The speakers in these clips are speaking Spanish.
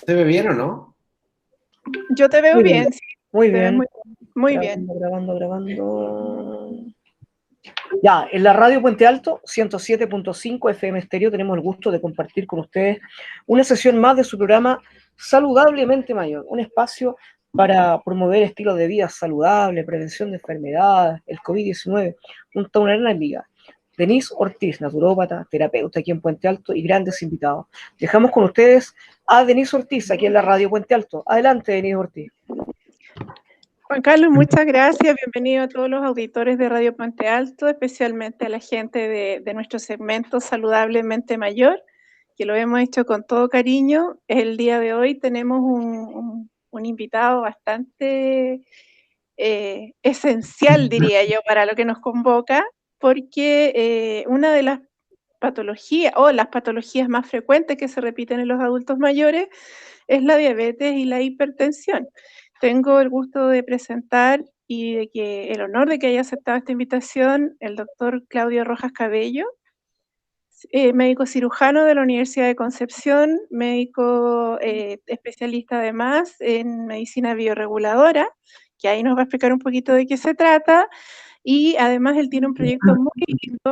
¿Se ve bien o no? Yo te veo Muy bien, sí. Muy Te ves bien. muy bien. Grabando. Ya, en la radio Puente Alto, 107.5 FM Estéreo, tenemos el gusto de compartir con ustedes una sesión más de su programa Saludablemente Mayor, un espacio para promover estilos de vida saludables, prevención de enfermedades, el COVID-19, junto a una gran amiga, Denise Ortiz, naturópata, terapeuta aquí en Puente Alto y grandes invitados. Dejamos con ustedes a Denise Ortiz aquí en la radio Puente Alto. Adelante, Denise Ortiz. Juan Carlos, muchas gracias. Bienvenido a todos los auditores de Radio Puente Alto, especialmente a la gente de nuestro segmento Saludablemente Mayor, que lo hemos hecho con todo cariño. El día de hoy tenemos un invitado bastante esencial, diría yo, para lo que nos convoca, porque una de las patologías o las patologías más frecuentes que se repiten en los adultos mayores es la diabetes y la hipertensión. Tengo el gusto de presentar y el honor de que haya aceptado esta invitación el doctor Claudio Rojas Cabello, médico cirujano de la Universidad de Concepción, médico especialista además en medicina bioreguladora, que ahí nos va a explicar un poquito de qué se trata, y además él tiene un proyecto muy lindo,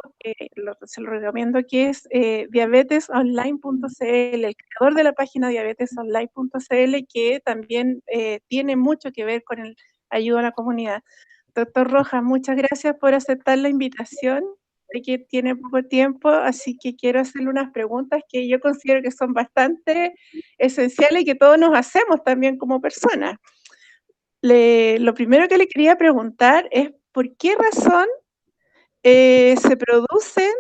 se lo recomiendo, que es diabetesonline.cl, el creador de la página diabetesonline.cl, que también tiene mucho que ver con el ayuda a la comunidad. Doctor Rojas, muchas gracias por aceptar la invitación. Sé que tiene poco tiempo, así que quiero hacerle unas preguntas que yo considero que son bastante esenciales y que todos nos hacemos también como personas. Lo primero que le quería preguntar es ¿por qué razón se producen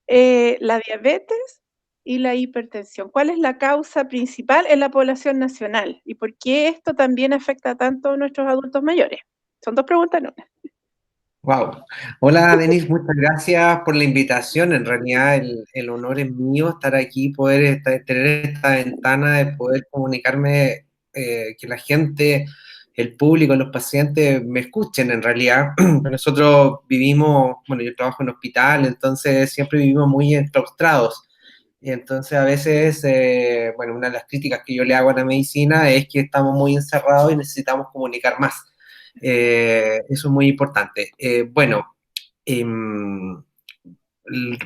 la diabetes y la hipertensión? ¿Cuál es la causa principal en la población nacional? ¿Y por qué esto también afecta tanto a nuestros adultos mayores? Son dos preguntas en una. Wow. Hola, Denise, muchas gracias por la invitación. En realidad, el honor es mío estar aquí, poder tener esta ventana de poder comunicarme, que la gente, el público, los pacientes me escuchen. En realidad, nosotros vivimos, bueno, yo trabajo en hospital, entonces siempre vivimos muy enclaustrados. Y entonces, a veces, bueno, una de las críticas que yo le hago a la medicina es que estamos muy encerrados y necesitamos comunicar más. Eso es muy importante. Bueno, em,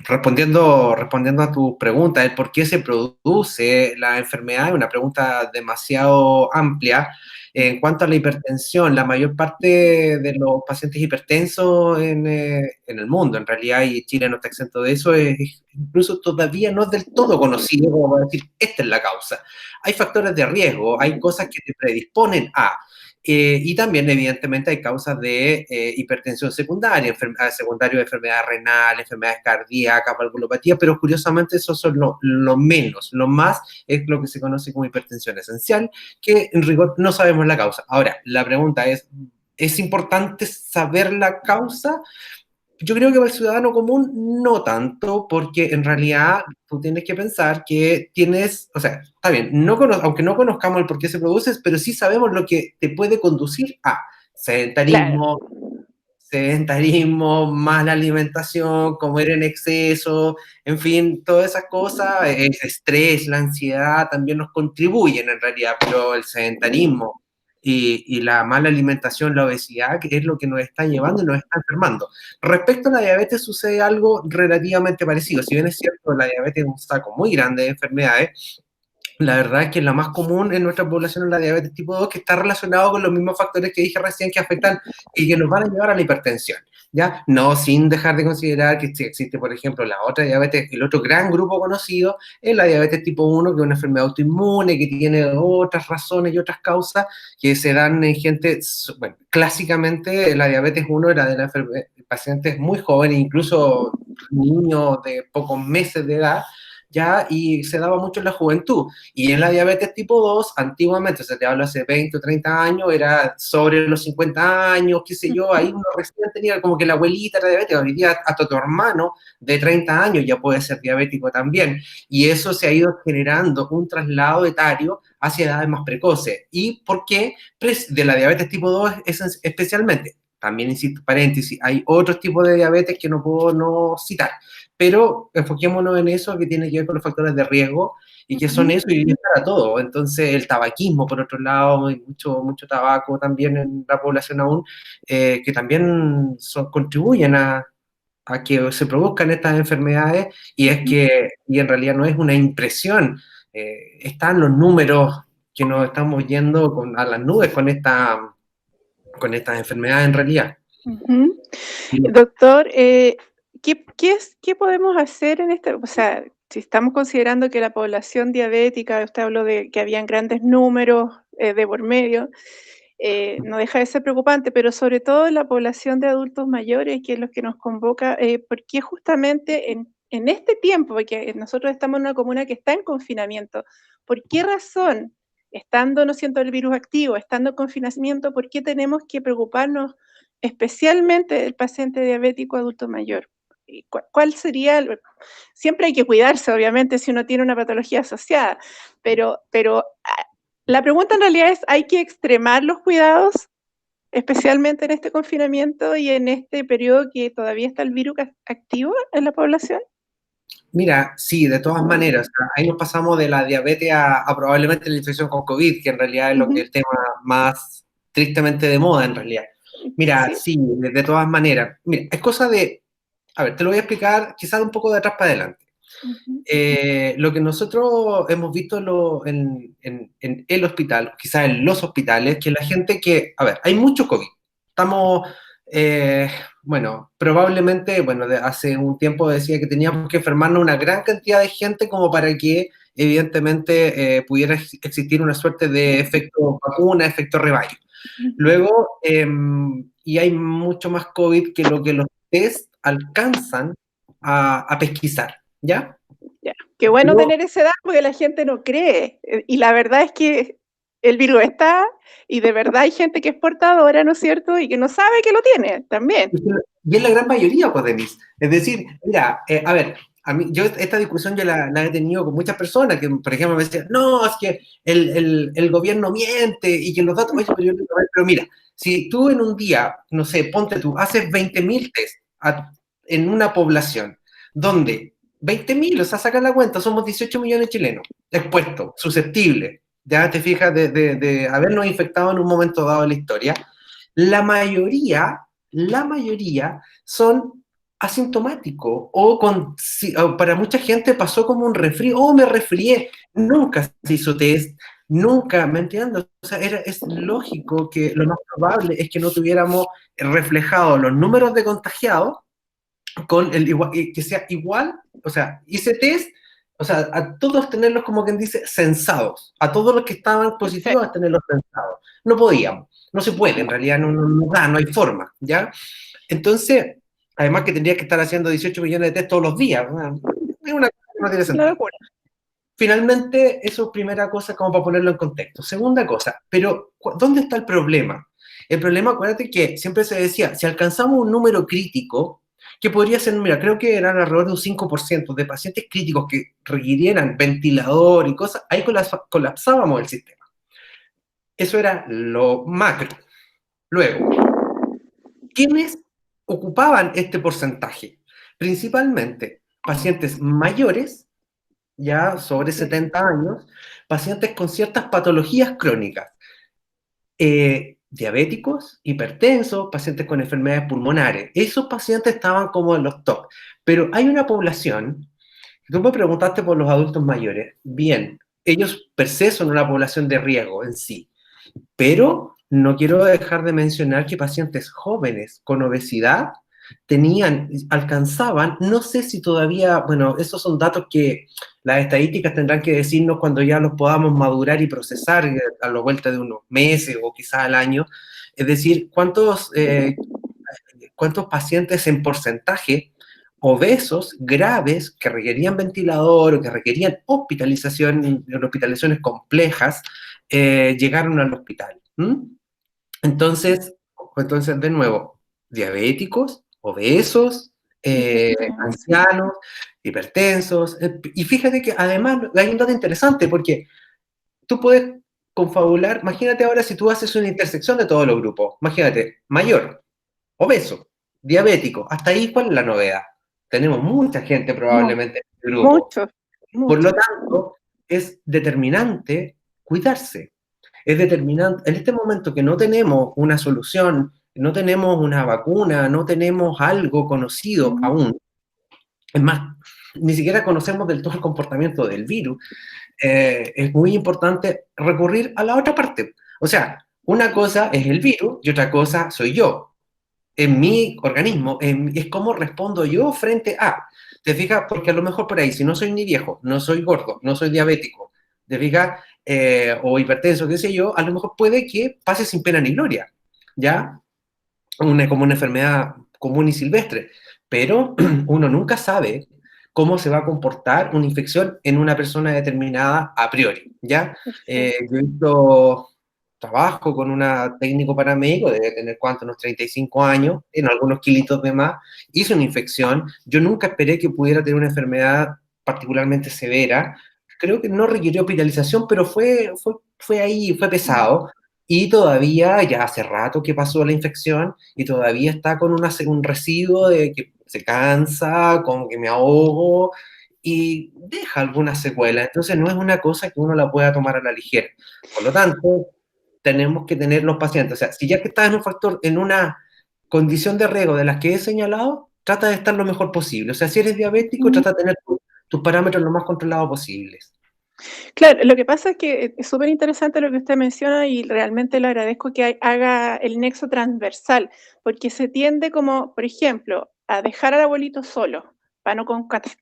respondiendo a tu pregunta, el por qué se produce la enfermedad, es una pregunta demasiado amplia. En cuanto a la hipertensión, la mayor parte de los pacientes hipertensos en el mundo, en realidad, y Chile no está exento de eso, incluso todavía no es del todo conocido como para decir, esta es la causa. Hay factores de riesgo, hay cosas que te predisponen a. Y también, evidentemente, hay causas de hipertensión secundaria, enfermedades secundarias de enfermedades renales, enfermedades cardíacas, valvulopatía, pero curiosamente eso son lo menos. Lo más es lo que se conoce como hipertensión esencial, que en rigor no sabemos la causa. Ahora, la pregunta ¿es importante saber la causa? Yo creo que para el ciudadano común no tanto, porque en realidad tú tienes que pensar que tienes, o sea, está bien, aunque no conozcamos el por qué se produce, pero sí sabemos lo que te puede conducir a Claro. sedentarismo, mala alimentación, comer en exceso, en fin, todas esas cosas, el estrés, la ansiedad también nos contribuyen en realidad, pero el sedentarismo y la mala alimentación, la obesidad, que es lo que nos está llevando y nos está enfermando. Respecto a la diabetes sucede algo relativamente parecido, si bien es cierto, la diabetes es un saco muy grande de enfermedades. La verdad es que la más común en nuestra población es la diabetes tipo 2, que está relacionado con los mismos factores que dije recién que afectan y que nos van a llevar a la hipertensión, ¿ya? No sin dejar de considerar que existe, por ejemplo, la otra diabetes, el otro gran grupo conocido es la diabetes tipo 1, que es una enfermedad autoinmune, que tiene otras razones y otras causas que se dan en gente, bueno, clásicamente la diabetes 1 era de pacientes muy jóvenes, incluso niños de pocos meses de edad, ¿ya? Y se daba mucho en la juventud. Y en la diabetes tipo 2, antiguamente, se te habla hace 20 o 30 años, era sobre los 50 años, qué sé yo, ahí uno recién tenía como que la abuelita era diabética, hoy día hasta tu hermano de 30 años ya puede ser diabético también. Y eso se ha ido generando un traslado etario hacia edades más precoces. ¿Y por qué? De la diabetes tipo 2 es especialmente. También, insisto, paréntesis, hay otros tipos de diabetes que no puedo no citar, pero enfoquémonos en eso que tiene que ver con los factores de riesgo. y que son eso y es para todo. Entonces el tabaquismo, por otro lado, hay mucho tabaco también en la población aún, que también contribuyen a que se produzcan estas enfermedades, y en realidad no es una impresión, están los números que nos estamos yendo a las nubes con estas enfermedades en realidad. Doctor, ¿qué podemos hacer en este? O sea, si estamos considerando que la población diabética, usted habló de que habían grandes números de por medio, no deja de ser preocupante, pero sobre todo en la población de adultos mayores, que es lo que nos convoca, ¿por qué justamente en este tiempo, porque nosotros estamos en una comuna que está en confinamiento, ¿por qué razón, estando, no siendo el virus activo, estando en confinamiento, por qué tenemos que preocuparnos especialmente del paciente diabético adulto mayor? ¿Cuál sería? Siempre hay que cuidarse, obviamente, si uno tiene una patología asociada, pero la pregunta en realidad es, ¿hay que extremar los cuidados, especialmente en este confinamiento y en este periodo que todavía está el virus activo en la población? Mira, sí, de todas maneras, ahí nos pasamos de la diabetes a probablemente la infección con COVID, que en realidad es lo que el tema más tristemente de moda en realidad. Mira, sí, de todas maneras. Mira, es cosa de, a ver, te lo voy a explicar quizás un poco de atrás para adelante. Lo que nosotros hemos visto en el hospital, quizás en los hospitales, que la gente que, a ver, hay mucho COVID. Estamos, bueno, probablemente, bueno, hace un tiempo decía que teníamos que enfermarnos una gran cantidad de gente como para que, evidentemente, pudiera existir una suerte de efecto vacuna, efecto rebaño. Luego, y hay mucho más COVID que lo que los test alcanzan a pesquisar, ¿ya? Ya. Qué bueno tener esa edad porque la gente no cree. Y la verdad es que el virus está y de verdad hay gente que es portadora, ¿no es cierto? Y que no sabe que lo tiene también. Y es la gran mayoría, pues, Denise. Es decir, mira, a ver, yo esta discusión yo la he tenido con muchas personas que, por ejemplo, me decían, no, es que el gobierno miente y que los datos, oye, pero mira, si tú en un día, no sé, ponte tú, haces 20.000 test en una población donde 20.000, o sea, saca la cuenta, somos 18 millones de chilenos expuestos, susceptibles, ya te fijas, de habernos infectado en un momento dado de la historia, la mayoría son asintomáticos o para mucha gente pasó como un resfrío, me resfrié, nunca se hizo test, nunca, ¿me entiendes? O sea, es lógico que lo más probable es que no tuviéramos reflejado los números de contagiados con que sea igual, o sea, hice test, o sea, a todos tenerlos como quien dice censados, a todos los que estaban positivos a tenerlos censados. No podíamos, no se puede, en realidad no hay forma, ¿ya? Entonces, además que tendría que estar haciendo 18 millones de test todos los días, es una cosa que no tiene sentido. Finalmente, eso es primera cosa como para ponerlo en contexto. Segunda cosa, pero ¿dónde está el problema? El problema, acuérdate que siempre se decía, si alcanzamos un número crítico, que podría ser, mira, creo que eran alrededor de un 5% de pacientes críticos que requirieran ventilador y cosas, ahí colapsábamos el sistema. Eso era lo macro. Luego, ¿quiénes ocupaban este porcentaje? Principalmente pacientes mayores, ya sobre 70 años, pacientes con ciertas patologías crónicas, diabéticos, hipertensos, pacientes con enfermedades pulmonares. Esos pacientes estaban como en los top. Pero hay una población, tú me preguntaste por los adultos mayores, bien, ellos per se son una población de riesgo en sí, pero no quiero dejar de mencionar que pacientes jóvenes con obesidad alcanzaban, no sé si todavía, bueno, esos son datos que las estadísticas tendrán que decirnos cuando ya los podamos madurar y procesar a la vuelta de unos meses o quizás al año, es decir, cuántos pacientes en porcentaje obesos graves que requerían ventilador o que requerían hospitalizaciones complejas llegaron al hospital. Entonces, de nuevo, diabéticos, obesos, ancianos, hipertensos. Y fíjate que además hay un dato interesante porque tú puedes confabular, imagínate ahora si tú haces una intersección de todos los grupos, imagínate, mayor, obeso, diabético, hasta ahí, ¿cuál es la novedad? Tenemos mucha gente probablemente en el grupo. Mucho. Por lo tanto, es determinante cuidarse. Es determinante. En este momento que no tenemos una solución, no tenemos una vacuna, no tenemos algo conocido aún, es más, ni siquiera conocemos del todo el comportamiento del virus, es muy importante recurrir a la otra parte. O sea, una cosa es el virus y otra cosa soy yo. En mi organismo, es cómo respondo yo frente a. ¿Te fijas? Porque a lo mejor por ahí, si no soy ni viejo, no soy gordo, no soy diabético, ¿te fijas? O hipertenso, qué sé yo, a lo mejor puede que pase sin pena ni gloria, ¿ya? Como una enfermedad común y silvestre. Pero uno nunca sabe cómo se va a comportar una infección en una persona determinada a priori, ¿ya? Yo he visto trabajo con una técnico paramédico, debe tener cuánto, unos 35 años, en algunos kilitos de más, hizo una infección, yo nunca esperé que pudiera tener una enfermedad particularmente severa, creo que no requirió hospitalización, pero fue ahí, fue pesado, y todavía, ya hace rato que pasó la infección, y todavía está con un residuo de que se cansa, como que me ahogo, y deja alguna secuela, entonces no es una cosa que uno la pueda tomar a la ligera. Por lo tanto, tenemos que tener los pacientes. O sea, si ya que estás en un factor, en una condición de riesgo de las que he señalado, trata de estar lo mejor posible. O sea, si eres diabético, trata de tener tus parámetros lo más controlados posibles. Claro, lo que pasa es que es súper interesante lo que usted menciona y realmente le agradezco que haga el nexo transversal, porque se tiende como, por ejemplo, a dejar al abuelito solo para no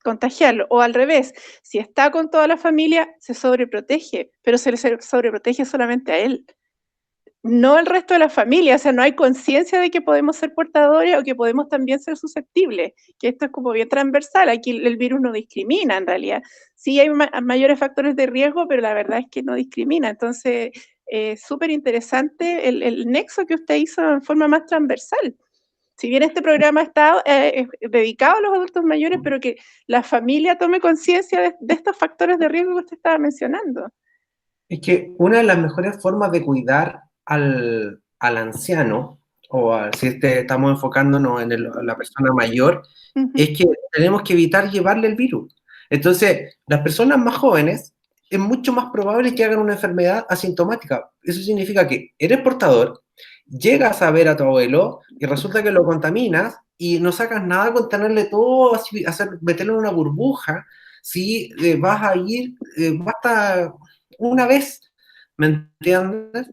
contagiarlo, o al revés, si está con toda la familia, se sobreprotege, pero se le sobreprotege solamente a él, no el resto de la familia, o sea, no hay conciencia de que podemos ser portadores o que podemos también ser susceptibles, que esto es como bien transversal, aquí el virus no discrimina en realidad. Sí hay mayores factores de riesgo, pero la verdad es que no discrimina, entonces súper interesante el nexo que usted hizo en forma más transversal. Si bien este programa está dedicado a los adultos mayores, pero que la familia tome conciencia de estos factores de riesgo que usted estaba mencionando. Es que una de las mejores formas de cuidar al anciano, si estamos enfocándonos en la persona mayor, es que tenemos que evitar llevarle el virus. Entonces, las personas más jóvenes es mucho más probable que hagan una enfermedad asintomática. Eso significa que eres portador, llegas a ver a tu abuelo y resulta que lo contaminas y no sacas nada con tenerle todo, así, meterlo en una burbuja. Si vas a ir, basta una vez, ¿me entiendes?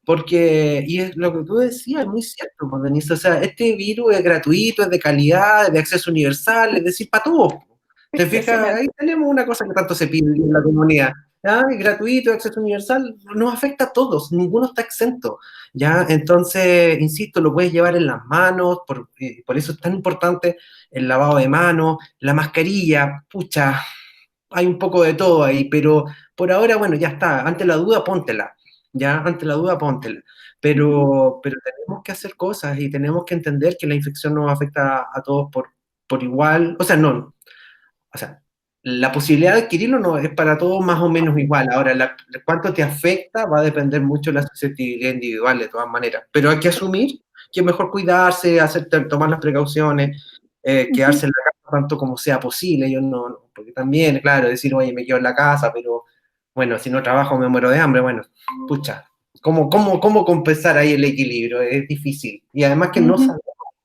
Porque, y es lo que tú decías, es muy cierto, pues, Denise, o sea, este virus es gratuito, es de calidad, es de acceso universal, es decir, para todos. ¿Te fijas? Ahí tenemos una cosa que tanto se pide en la comunidad. ¿Ya? Es gratuito, acceso universal, nos afecta a todos, ninguno está exento. ¿Ya? Entonces, insisto, lo puedes llevar en las manos, por eso es tan importante el lavado de manos, la mascarilla, pucha, hay un poco de todo ahí, pero por ahora, bueno, ya está, ante la duda, póntela, ya, ante la duda, póntela, pero tenemos que hacer cosas y tenemos que entender que la infección nos afecta a todos por igual, o sea, no, o sea, la posibilidad de adquirirlo no es para todos más o menos igual, ahora, cuánto te afecta va a depender mucho de la susceptibilidad individual, de todas maneras, pero hay que asumir que es mejor cuidarse, tomar las precauciones, quedarse en la casa tanto como sea posible, yo no, porque también, claro, decir, oye, me quedo en la casa, pero bueno, si no trabajo me muero de hambre, bueno, pucha, ¿cómo compensar ahí el equilibrio? Es difícil, y además que no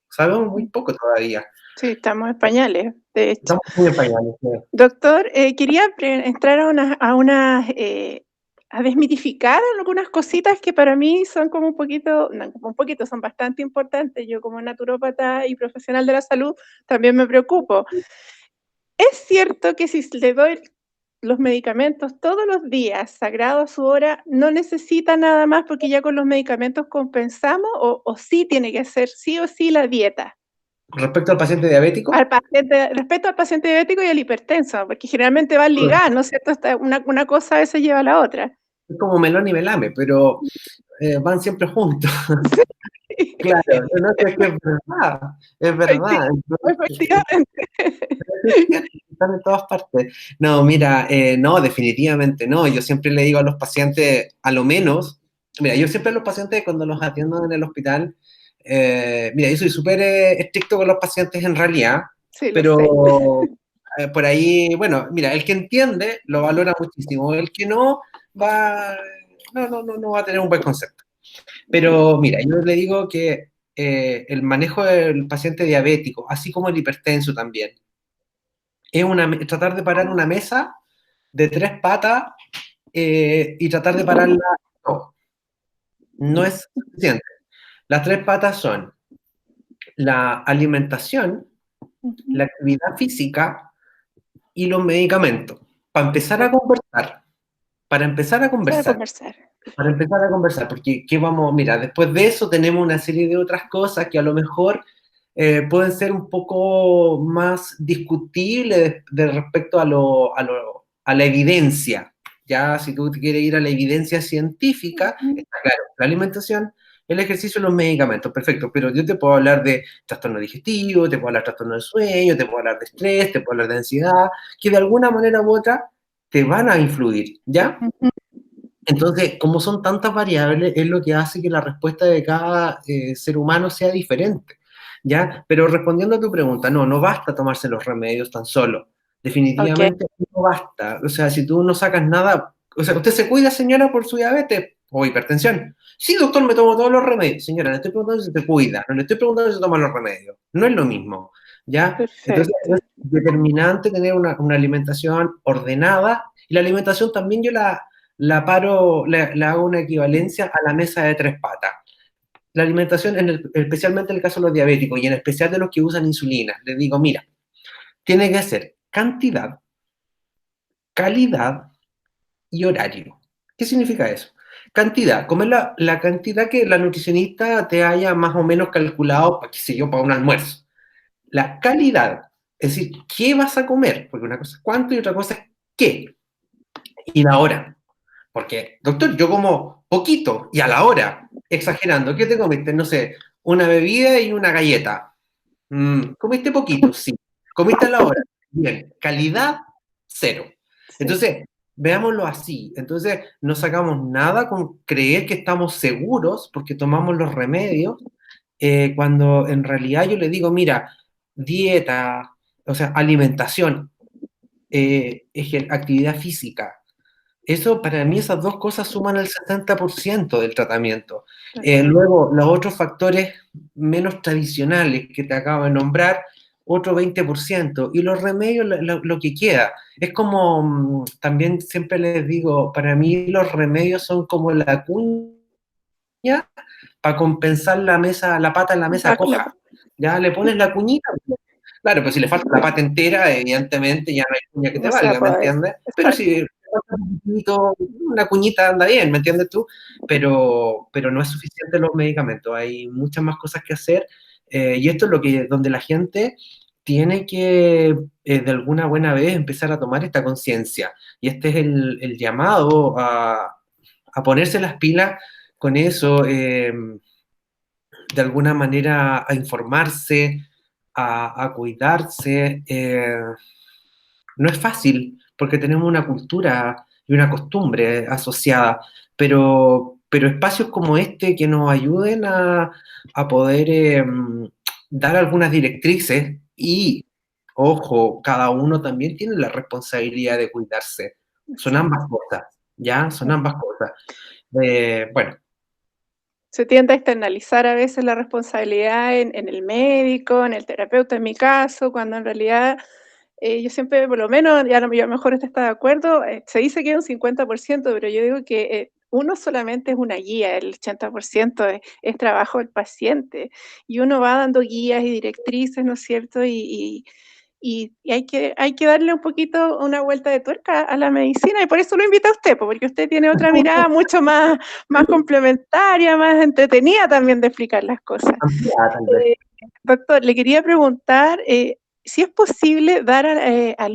sabemos muy poco todavía. Sí, estamos en pañales, de hecho. Estamos muy en pañales. Doctor, quería entrar a desmitificar algunas cositas que para mí son como un poquito, no, como un poquito, son bastante importantes. Yo como naturópata y profesional de la salud también me preocupo. Es cierto que si le doy los medicamentos todos los días, sagrado a su hora, no necesita nada más porque ya con los medicamentos compensamos o sí tiene que ser sí o sí la dieta. Respecto al paciente diabético. Respecto al paciente diabético y al hipertenso, porque generalmente van ligadas, ¿no es cierto? Una cosa a veces lleva a la otra. Es como melón y melame, pero van siempre juntos. Claro, no es que es verdad. Efectivamente. Están en todas partes. No, mira, no, definitivamente no. Yo siempre le digo a los pacientes, a lo menos, mira, yo siempre a los pacientes cuando los atiendo en el hospital, mira, yo soy súper estricto con los pacientes en realidad, Sí, pero por ahí, bueno, mira, el que entiende lo valora muchísimo, el que no va, no va a tener un buen concepto. Pero mira, yo le digo que el manejo del paciente diabético, así como el hipertenso también, es tratar de parar una mesa de 3 patas y tratar de pararla. No es suficiente. Las 3 patas son la alimentación, la actividad física y los medicamentos. Para empezar a conversar. Para empezar a conversar. Para empezar a conversar, porque ¿qué vamos? Mira, después de eso tenemos una serie de otras cosas que a lo mejor pueden ser un poco más discutibles respecto a la evidencia. Ya, si tú quieres ir a la evidencia científica, está claro, la alimentación, el ejercicio y los medicamentos, perfecto, pero yo te puedo hablar de trastorno digestivo, te puedo hablar de trastorno del sueño, te puedo hablar de estrés, te puedo hablar de ansiedad, que de alguna manera u otra te van a influir, ¿ya? Entonces, como son tantas variables, es lo que hace que la respuesta de cada ser humano sea diferente, ¿ya? Pero respondiendo a tu pregunta, no basta tomarse los remedios tan solo. Definitivamente no basta. O sea, si tú no sacas nada, o sea, ¿usted se cuida, señora, por su diabetes o hipertensión? Sí, doctor, me tomo todos los remedios. Señora, le estoy preguntando si se cuida, no le estoy preguntando si se toma los remedios. No es lo mismo, ¿ya? Perfecto. Entonces, es determinante tener una alimentación ordenada, y la alimentación también yo la paro, le hago una equivalencia a la mesa de 3 patas. La alimentación, especialmente en el caso de los diabéticos y en especial de los que usan insulina, les digo, mira, tiene que ser cantidad, calidad y horario. ¿Qué significa eso? Cantidad, comer la cantidad que la nutricionista te haya más o menos calculado, qué sé yo, para un almuerzo. La calidad, es decir, ¿qué vas a comer? Porque una cosa es cuánto y otra cosa es qué. Y la hora. Porque, doctor, yo como poquito y a la hora, exagerando. ¿Qué te comiste? No sé, una bebida y una galleta. ¿Comiste poquito? Sí. ¿Comiste a la hora? Bien. Calidad, cero. Entonces, veámoslo así. Entonces, no sacamos nada con creer que estamos seguros porque tomamos los remedios, cuando en realidad yo le digo, mira, dieta, o sea, alimentación, actividad física. Eso, para mí, esas dos cosas suman el 70% del tratamiento. Luego, los otros factores menos tradicionales que te acabo de nombrar, otro 20%. Y los remedios, lo que queda. Es como, también siempre les digo, para mí los remedios son como la cuña para compensar la pata en la mesa coja. Ya le pones la cuñita. Claro, pero si le falta la pata entera, evidentemente ya no hay cuña que te valga, ¿me entiendes? Pero si una cuñita anda bien, ¿me entiendes tú? Pero no es suficiente los medicamentos, hay muchas más cosas que hacer, y esto es donde la gente tiene que, de alguna buena vez, empezar a tomar esta conciencia, y este es el llamado a ponerse las pilas con eso, de alguna manera a informarse, a cuidarse. No es fácil porque tenemos una cultura y una costumbre asociada, pero espacios como este que nos ayuden a poder dar algunas directrices y, ojo, cada uno también tiene la responsabilidad de cuidarse. Son ambas cosas, ¿ya? Son ambas cosas. Bueno. Se tiende a externalizar a veces la responsabilidad en el médico, en el terapeuta, en mi caso, cuando en realidad yo siempre, por lo menos, y a lo mejor usted está de acuerdo, se dice que es un 50%, pero yo digo que uno solamente es una guía, el 80% es trabajo del paciente, y uno va dando guías y directrices, ¿no es cierto? Y hay que darle un poquito una vuelta de tuerca a la medicina, y por eso lo invito a usted, porque usted tiene otra mirada mucho más complementaria, más entretenida también de explicar las cosas. Doctor, le quería preguntar si es posible dar a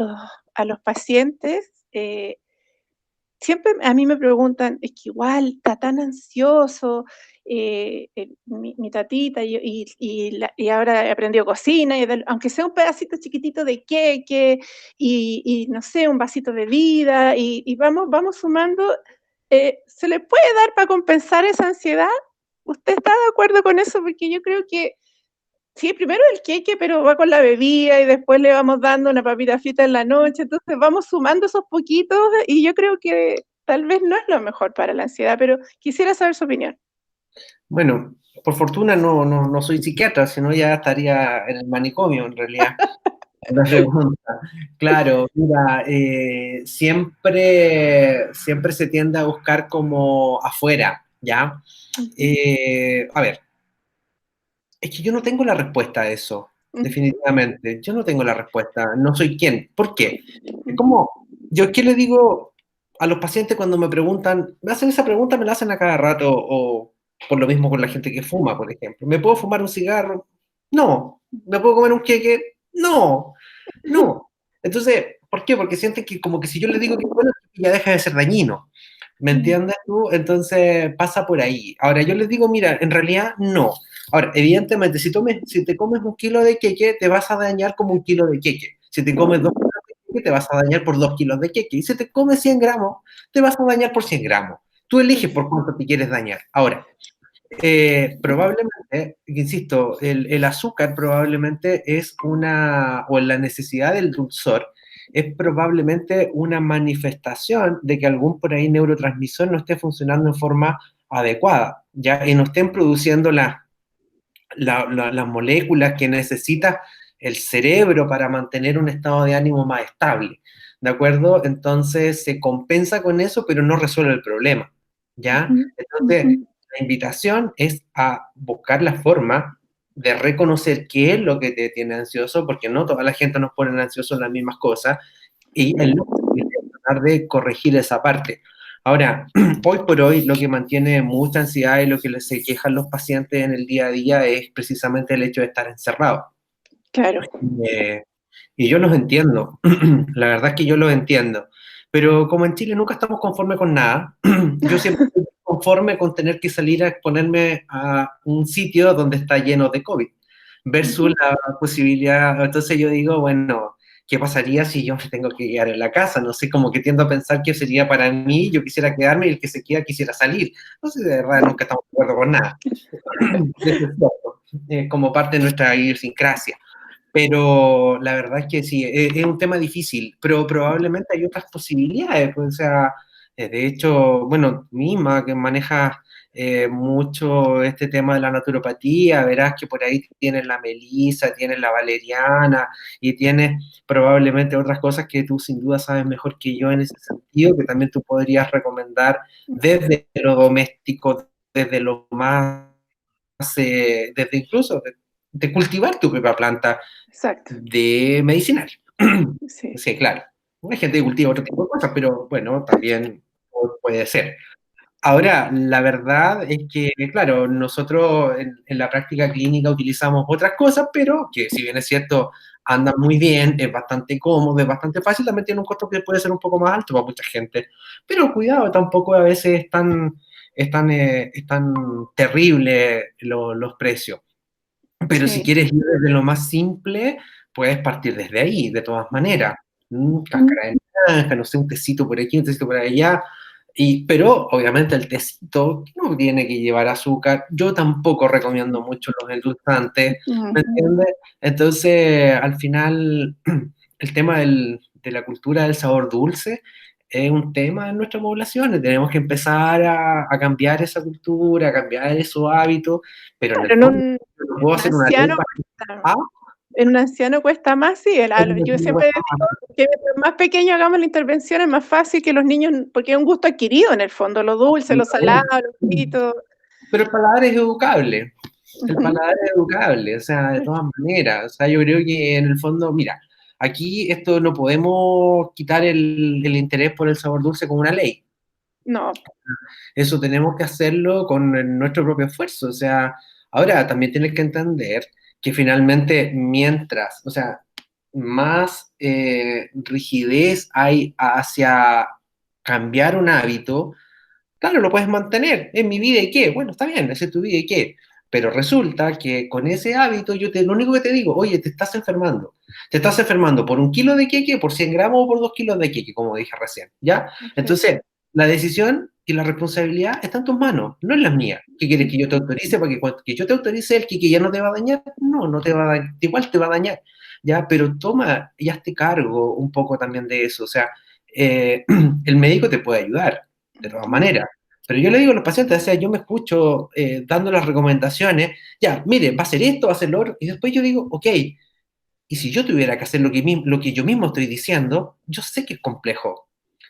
los pacientes, siempre a mí me preguntan, es que igual está tan ansioso, mi tatita y ahora aprendió cocina, aunque sea un pedacito chiquitito de queque y no sé, un vasito de bebida y vamos sumando, ¿se le puede dar para compensar esa ansiedad? ¿Usted está de acuerdo con eso? Porque yo creo que Sí, primero el queque, pero va con la bebida y después le vamos dando una papita frita en la noche, entonces vamos sumando esos poquitos y yo creo que tal vez no es lo mejor para la ansiedad, pero quisiera saber su opinión. Bueno, por fortuna no soy psiquiatra, si no ya estaría en el manicomio en realidad. La pregunta. Claro, mira, siempre se tiende a buscar como afuera, ¿ya? A ver, es que yo no tengo la respuesta a eso, definitivamente. Yo no tengo la respuesta, no soy quien. ¿Por qué? Es como, yo qué le digo a los pacientes cuando me preguntan, me hacen esa pregunta, me la hacen a cada rato, o por lo mismo con la gente que fuma, por ejemplo. ¿Me puedo fumar un cigarro? No. ¿Me puedo comer un queque? No. No. Entonces, ¿por qué? Porque sienten que como que si yo les digo que bueno, ya deja de ser dañino. ¿Me entiendes tú? Entonces pasa por ahí. Ahora yo les digo, mira, en realidad no. Ahora, evidentemente, si te comes 1 kilo de queque, te vas a dañar como 1 kilo de queque. Si te comes 2 kilos de queque, te vas a dañar por 2 kilos de queque. Y si te comes 100 gramos, te vas a dañar por 100 gramos. Tú eliges por cuánto te quieres dañar. Ahora, probablemente, insisto, el azúcar probablemente es o la necesidad del dulzor es probablemente una manifestación de que algún por ahí neurotransmisor no esté funcionando en forma adecuada, ¿ya? Y no estén produciendo las moléculas que necesita el cerebro para mantener un estado de ánimo más estable, ¿de acuerdo? Entonces se compensa con eso, pero no resuelve el problema, ¿ya? Entonces, la invitación es a buscar la forma de reconocer qué es lo que te tiene ansioso, porque no toda la gente nos pone ansiosos en las mismas cosas, y el tratar de corregir esa parte. Ahora, hoy por hoy lo que mantiene mucha ansiedad y lo que se quejan los pacientes en el día a día es precisamente el hecho de estar encerrados. Claro. Y yo los entiendo, la verdad es que yo los entiendo, pero como en Chile nunca estamos conformes con nada, yo siempre estoy conforme con tener que salir a exponerme a un sitio donde está lleno de COVID, versus la posibilidad, entonces yo digo, bueno, ¿qué pasaría si yo me tengo que quedar en la casa? No sé, como que tiendo a pensar que sería para mí, yo quisiera quedarme y el que se queda quisiera salir. No sé, de verdad nunca estamos de acuerdo con nada. Eso es cierto, como parte de nuestra idiosincrasia. Pero la verdad es que sí, es un tema difícil, pero probablemente hay otras posibilidades, pues, o sea, de hecho, bueno, tú misma que manejas mucho este tema de la naturopatía, verás que por ahí tienes la melisa, tienes la valeriana y tienes probablemente otras cosas que tú sin duda sabes mejor que yo en ese sentido, que también tú podrías recomendar desde lo doméstico, desde lo más, desde incluso de cultivar tu propia planta Exacto. de medicinal. Sí. Sí, claro. Hay gente que cultiva otro tipo de cosas, pero bueno, también puede ser. Ahora, la verdad es que, claro, nosotros en la práctica clínica utilizamos otras cosas, pero que si bien es cierto, anda muy bien, es bastante cómodo, es bastante fácil, también tiene un costo que puede ser un poco más alto para mucha gente. Pero cuidado, tampoco a veces es tan terrible los precios. Pero si Sí. quieres ir desde lo más simple, puedes partir desde ahí, de todas maneras. Cáscara de naranja, no sé, un tecito por aquí, un tecito por allá. Pero obviamente el tecito no tiene que llevar azúcar. Yo tampoco recomiendo mucho los endulzantes, ¿me entiendes? Entonces, al final, el tema de la cultura del sabor dulce es un tema en nuestra población. Y tenemos que empezar a cambiar esa cultura, a cambiar esos hábitos, pero en el Claro, fondo no puedo hacer una ley para... ¿Ah? en un anciano cuesta más, sí. Yo siempre digo que mientras más pequeño hagamos la intervención es más fácil que los niños, porque es un gusto adquirido en el fondo, lo dulce, lo salado, los fritos. Pero el paladar es educable. El paladar es educable, o sea, de todas maneras. O sea, yo creo que en el fondo, mira, aquí esto no podemos quitar el interés por el sabor dulce con una ley. No. Eso tenemos que hacerlo con nuestro propio esfuerzo. O sea, ahora también tienes que entender que finalmente mientras, o sea, más rigidez hay hacia cambiar un hábito, claro, lo puedes mantener. ¿En mi vida y qué? Bueno, está bien, esa es tu vida y qué. Pero resulta que con ese hábito lo único que te digo, oye, te estás enfermando. Te estás enfermando por 1 kilo de queque, por 100 gramos o por 2 kilos de queque, como dije recién, ¿ya? Okay. Entonces, la decisión y la responsabilidad está en tus manos, no en las mías. ¿Qué quieres que yo te autorice? Para que cuando que yo te autorice el que ya no te va a dañar, no te va a dañar, igual te va a dañar, ¿ya? Pero toma y hazte cargo un poco también de eso, o sea, el médico te puede ayudar, de todas maneras. Pero yo le digo a los pacientes, o sea, yo me escucho dando las recomendaciones, ya, mire, va a hacer esto, va a hacer lo otro, y después yo digo, ok, y si yo tuviera que hacer lo que yo mismo estoy diciendo, yo sé que es complejo,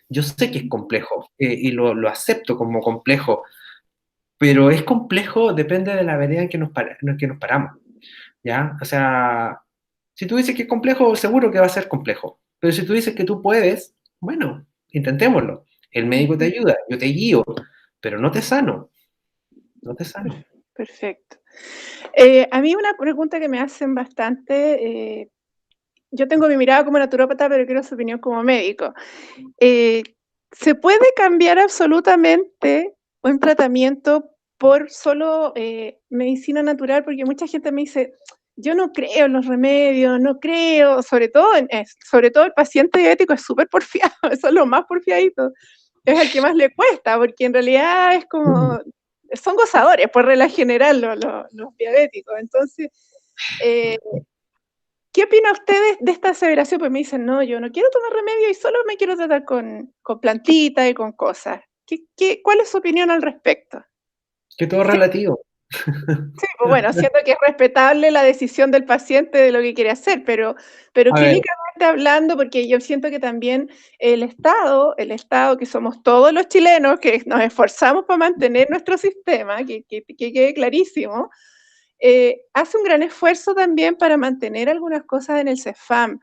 yo sé que es complejo, y lo acepto como complejo, pero es complejo, depende de la vereda en que nos paramos, ¿ya? O sea, si tú dices que es complejo, seguro que va a ser complejo, pero si tú dices que tú puedes, bueno, intentémoslo. El médico te ayuda, yo te guío, pero no te sano, no te sano. Perfecto. A mí una pregunta que me hacen bastante, yo tengo mi mirada como naturópata, pero quiero su opinión como médico. ¿Se puede cambiar absolutamente un tratamiento por solo medicina natural? Porque mucha gente me dice, yo no creo en los remedios, no creo, sobre todo el paciente diabético es súper porfiado, eso es lo más porfiadito, es el que más le cuesta, porque en realidad es como, son gozadores por regla general los diabéticos. Entonces, ¿qué opina usted de esta aseveración? Pues me dicen, no, yo no quiero tomar remedio y solo me quiero tratar con plantitas y con cosas. ¿Cuál es su opinión al respecto? Que todo es Sí, relativo. sí, pues bueno, siento que es respetable la decisión del paciente de lo que quiere hacer, pero A ver, clínicamente hablando, porque yo siento que también el Estado, que somos todos los chilenos, que nos esforzamos para mantener nuestro sistema, que quede clarísimo, hace un gran esfuerzo también para mantener algunas cosas en el CEFAM.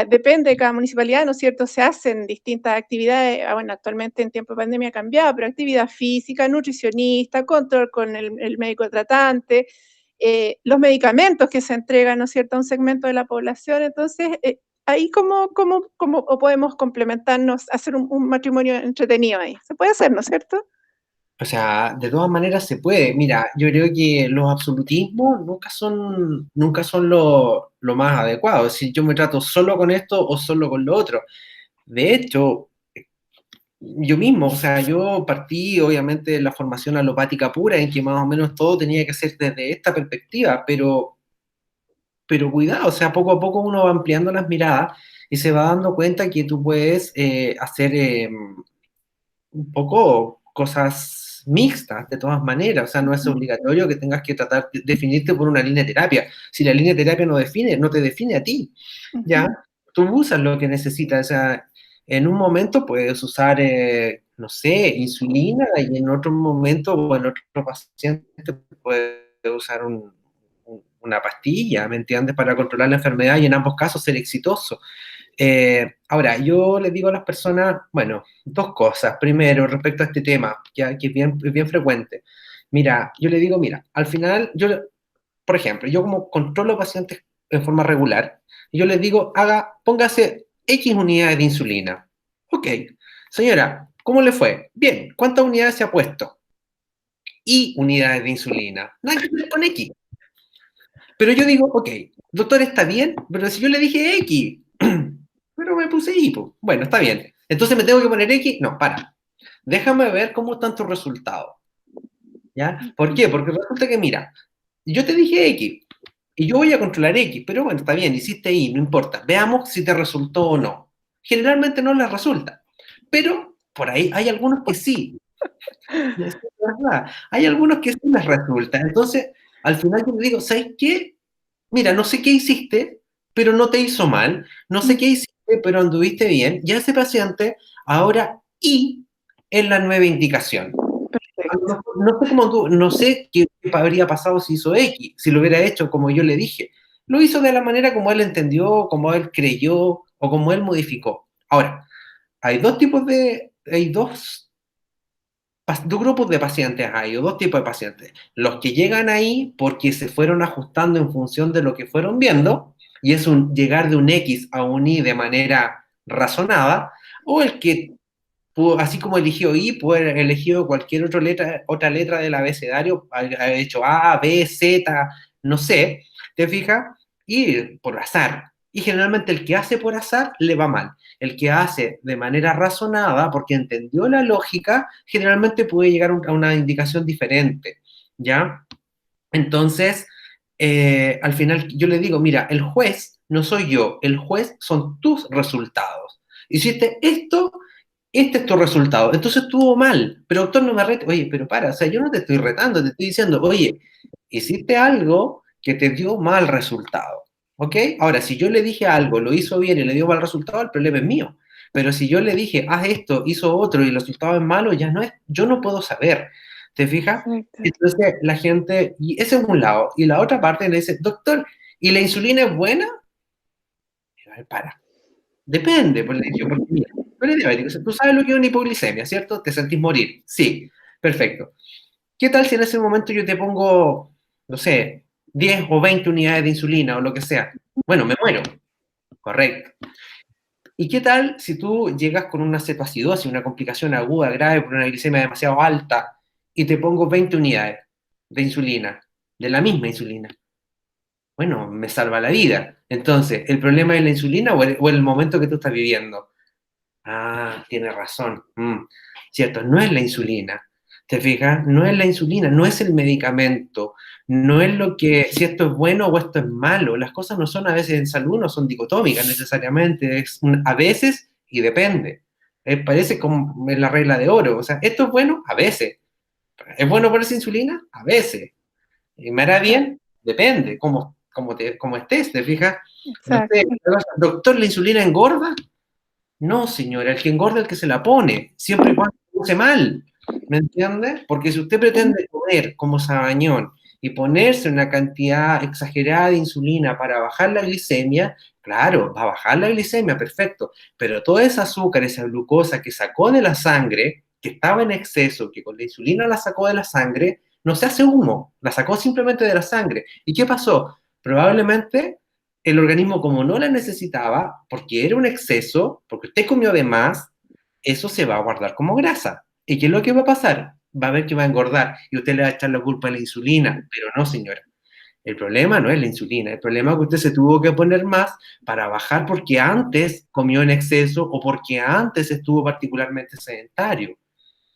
Depende de cada municipalidad, ¿no es cierto? Se hacen distintas actividades, bueno, actualmente en tiempo de pandemia ha cambiado, pero actividad física, nutricionista, control con el médico tratante, los medicamentos que se entregan, ¿no es cierto?, a un segmento de la población. Entonces, ahí cómo podemos complementarnos, hacer un matrimonio entretenido ahí. Se puede hacer, ¿no es cierto? o sea, de todas maneras se puede. Mira, yo creo que los absolutismos nunca son lo más adecuado. Si yo me trato solo con esto o solo con lo otro. De hecho, yo mismo, o sea, yo partí obviamente de la formación alopática pura, en que más o menos todo tenía que ser desde esta perspectiva, pero cuidado, o sea, poco a poco uno va ampliando las miradas y se va dando cuenta que tú puedes hacer un poco cosas mixtas de todas maneras, o sea, no es obligatorio que tengas que tratar de definirte por una línea de terapia. Si la línea de terapia no te define a ti, ¿ya? Tú usas lo que necesitas, o sea, en un momento puedes usar, no sé, insulina y en otro momento o en otro paciente puedes usar una pastilla, ¿me entiendes? Para controlar la enfermedad y en ambos casos ser exitoso. Ahora, yo les digo a las personas, bueno, dos cosas. Primero, respecto a este tema, ya que es bien frecuente. Mira, yo le digo, mira, al final, por ejemplo, yo como controlo pacientes en forma regular, yo les digo, póngase X unidades de insulina. Ok, señora, ¿cómo le fue? Bien, ¿cuántas unidades se ha puesto? Y unidades de insulina. Nada que ver con X. Pero yo digo, ok, doctor, está bien, pero si yo le dije X, pero me puse Y, pues. Bueno, está bien. Entonces me tengo que poner X. No, para. Déjame ver cómo están tus resultados. ¿Ya? ¿Por qué? Porque resulta que, mira, yo te dije X y yo voy a controlar X, pero bueno, está bien, hiciste Y, no importa. Veamos si te resultó o no. Generalmente no les resulta, pero por ahí hay algunos que sí. Es verdad. Hay algunos que sí les resulta. Entonces, al final yo le digo, ¿sabes qué? Mira, no sé qué hiciste, pero no te hizo mal. No sé qué hiciste, pero anduviste bien. Ya ese paciente, ahora Y es la nueva indicación. A lo Perfecto. mejor, no sé cómo no sé qué habría pasado si hizo X, si lo hubiera hecho como yo le dije. Lo hizo de la manera como él entendió, como él creyó o como él modificó. Ahora, hay dos grupos de pacientes hay, o dos tipos de pacientes. Los que llegan ahí porque se fueron ajustando en función de lo que fueron viendo, y es un llegar de un X a un Y de manera razonada, o el que, así como eligió Y, puede haber elegido cualquier otra letra del abecedario, ha hecho A, B, Z, no sé, ¿te fijas? Y por azar. Y generalmente el que hace por azar le va mal. El que hace de manera razonada, porque entendió la lógica, generalmente puede llegar a una indicación diferente, ¿ya? Entonces, al final yo le digo, mira, el juez no soy yo, el juez son tus resultados. Hiciste esto, este es tu resultado. Entonces estuvo mal, pero doctor no me rete. Oye, pero para, o sea, yo no te estoy retando, te estoy diciendo, oye, hiciste algo que te dio mal resultado. ¿Ok? Ahora, si yo le dije algo, lo hizo bien y le dio mal resultado, el problema es mío. Pero si yo le dije, haz esto, hizo otro y el resultado es malo, ya no es, yo no puedo saber. ¿Te fijas? Exacto. Entonces la gente, y ese es un lado, y la otra parte le dice, doctor, ¿y la insulina es buena? Y yo, para, depende, pues le digo, porque mira, tú eres diabético, o sea, tú sabes lo que es una hipoglicemia, ¿cierto? Te sentís morir, sí, perfecto. ¿Qué tal si en ese momento yo te pongo, no sé, 10 o 20 unidades de insulina o lo que sea? Bueno, me muero, correcto. ¿Y qué tal si tú llegas con una cetoacidosis, una complicación aguda, grave, por una glicemia demasiado alta, y te pongo 20 unidades de insulina, de la misma insulina? Bueno, me salva la vida. Entonces, ¿el problema es la insulina o el momento que tú estás viviendo? Ah, tiene razón. Cierto, no es la insulina. ¿Te fijas? No es la insulina, no es el medicamento, no es lo que, si esto es bueno o esto es malo. Las cosas no son a veces en salud, no son dicotómicas necesariamente, a veces y depende. Parece como en la regla de oro, o sea, esto es bueno a veces. ¿Es bueno ponerse insulina? A veces. ¿Y me hará bien? Depende, cómo estés, ¿te fijas? No sé, Exacto. doctor, ¿la insulina engorda? No, señora, el que engorda es el que se la pone, siempre y cuando se use mal, ¿me entiende? Porque si usted pretende comer como sabañón y ponerse una cantidad exagerada de insulina para bajar la glicemia, claro, va a bajar la glicemia, perfecto, pero toda esa azúcar, esa glucosa que sacó de la sangre, que estaba en exceso, que con la insulina la sacó de la sangre, no se hace humo, la sacó simplemente de la sangre. ¿Y qué pasó? Probablemente el organismo, como no la necesitaba, porque era un exceso, porque usted comió de más, eso se va a guardar como grasa. ¿Y qué es lo que va a pasar? Va a ver que va a engordar y usted le va a echar la culpa a la insulina, pero no, señora. El problema no es la insulina, el problema es que usted se tuvo que poner más para bajar porque antes comió en exceso o porque antes estuvo particularmente sedentario.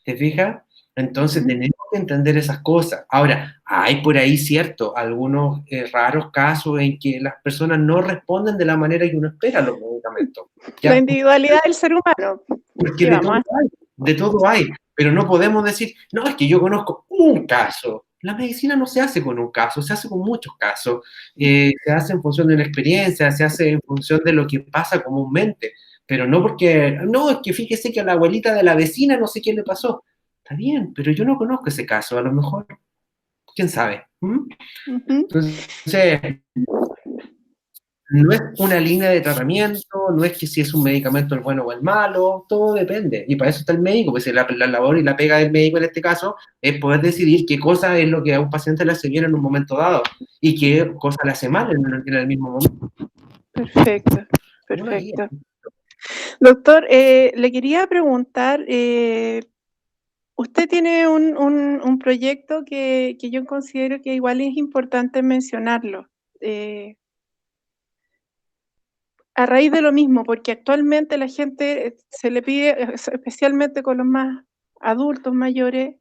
¿Te fijas? Entonces tenemos que entender esas cosas. Ahora, hay por ahí, cierto, algunos raros casos en que las personas no responden de la manera que uno espera a los medicamentos. La ¿Ya? individualidad del ser humano. Porque ¿Qué vamos a hacer? de todo hay, pero no podemos decir, no, es que yo conozco un caso. La medicina no se hace con un caso, se hace con muchos casos. Se hace en función de una experiencia, se hace en función de lo que pasa comúnmente, pero no porque, no, es que fíjese que a la abuelita de la vecina no sé qué le pasó. Está bien, pero yo no conozco ese caso, a lo mejor, quién sabe. Ujú. Entonces, no es una línea de tratamiento, no es que si es un medicamento el bueno o el malo, todo depende. Y para eso está el médico, pues la labor y la pega del médico en este caso es poder decidir qué cosa es lo que a un paciente le hace bien en un momento dado y qué cosa le hace mal en el mismo momento. Perfecto, Una guía. perfecto. Doctor, le quería preguntar, usted tiene un proyecto que yo considero que igual es importante mencionarlo. A raíz de lo mismo, porque actualmente la gente se le pide, especialmente con los más adultos mayores,